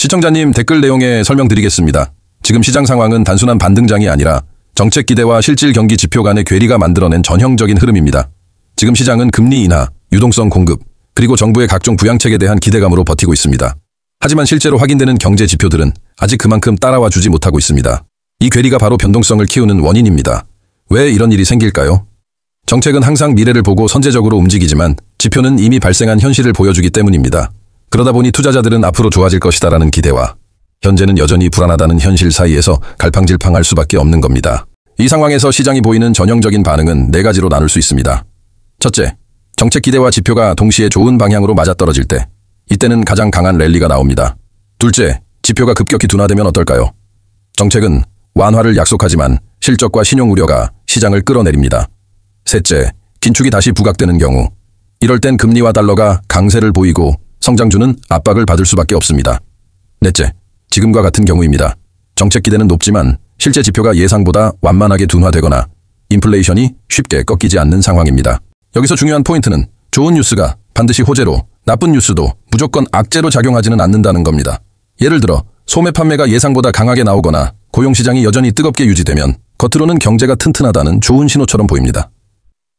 시청자님 댓글 내용에 설명드리겠습니다. 지금 시장 상황은 단순한 반등장이 아니라 정책 기대와 실질 경기 지표 간의 괴리가 만들어낸 전형적인 흐름입니다. 지금 시장은 금리 인하, 유동성 공급, 그리고 정부의 각종 부양책에 대한 기대감으로 버티고 있습니다. 하지만 실제로 확인되는 경제 지표들은 아직 그만큼 따라와 주지 못하고 있습니다. 이 괴리가 바로 변동성을 키우는 원인입니다. 왜 이런 일이 생길까요? 정책은 항상 미래를 보고 선제적으로 움직이지만 지표는 이미 발생한 현실을 보여주기 때문입니다. 그러다 보니 투자자들은 앞으로 좋아질 것이다라는 기대와 현재는 여전히 불안하다는 현실 사이에서 갈팡질팡할 수밖에 없는 겁니다. 이 상황에서 시장이 보이는 전형적인 반응은 네 가지로 나눌 수 있습니다. 첫째, 정책 기대와 지표가 동시에 좋은 방향으로 맞아떨어질 때, 이때는 가장 강한 랠리가 나옵니다. 둘째, 지표가 급격히 둔화되면 어떨까요? 정책은 완화를 약속하지만 실적과 신용 우려가 시장을 끌어내립니다. 셋째, 긴축이 다시 부각되는 경우, 이럴 땐 금리와 달러가 강세를 보이고 성장주는 압박을 받을 수밖에 없습니다. 넷째, 지금과 같은 경우입니다. 정책 기대는 높지만 실제 지표가 예상보다 완만하게 둔화되거나 인플레이션이 쉽게 꺾이지 않는 상황입니다. 여기서 중요한 포인트는 좋은 뉴스가 반드시 호재로, 나쁜 뉴스도 무조건 악재로 작용하지는 않는다는 겁니다. 예를 들어 소매 판매가 예상보다 강하게 나오거나 고용시장이 여전히 뜨겁게 유지되면 겉으로는 경제가 튼튼하다는 좋은 신호처럼 보입니다.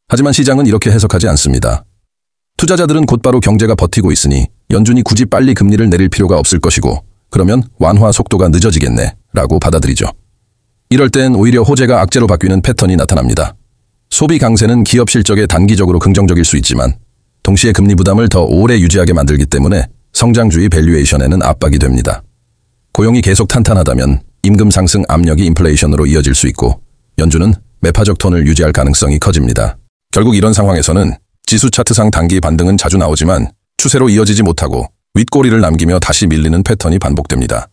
하지만 시장은 이렇게 해석하지 않습니다. 투자자들은 곧바로 경제가 버티고 있으니 연준이 굳이 빨리 금리를 내릴 필요가 없을 것이고 그러면 완화 속도가 늦어지겠네 라고 받아들이죠. 이럴 땐 오히려 호재가 악재로 바뀌는 패턴이 나타납니다. 소비 강세는 기업 실적에 단기적으로 긍정적일 수 있지만 동시에 금리 부담을 더 오래 유지하게 만들기 때문에 성장주의 밸류에이션에는 압박이 됩니다. 고용이 계속 탄탄하다면 임금 상승 압력이 인플레이션으로 이어질 수 있고 연준은 매파적 톤을 유지할 가능성이 커집니다. 결국 이런 상황에서는 지수 차트상 단기 반등은 자주 나오지만 추세로 이어지지 못하고 윗꼬리를 남기며 다시 밀리는 패턴이 반복됩니다.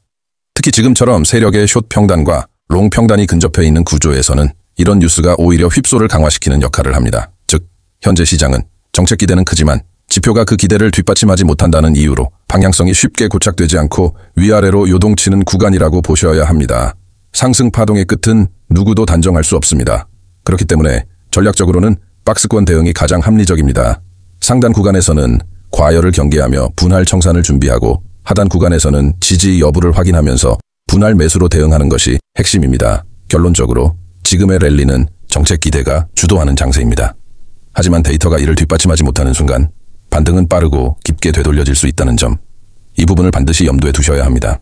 특히 지금처럼 세력의 숏 평단과 롱 평단이 근접해 있는 구조에서는 이런 뉴스가 오히려 휩소를 강화시키는 역할을 합니다. 즉, 현재 시장은 정책 기대는 크지만 지표가 그 기대를 뒷받침하지 못한다는 이유로 방향성이 쉽게 고착되지 않고 위아래로 요동치는 구간이라고 보셔야 합니다. 상승 파동의 끝은 누구도 단정할 수 없습니다. 그렇기 때문에 전략적으로는 박스권 대응이 가장 합리적입니다. 상단 구간에서는 과열을 경계하며 분할 청산을 준비하고 하단 구간에서는 지지 여부를 확인하면서 분할 매수로 대응하는 것이 핵심입니다. 결론적으로 지금의 랠리는 정책 기대가 주도하는 장세입니다. 하지만 데이터가 이를 뒷받침하지 못하는 순간 반등은 빠르고 깊게 되돌려질 수 있다는 점, 이 부분을 반드시 염두에 두셔야 합니다.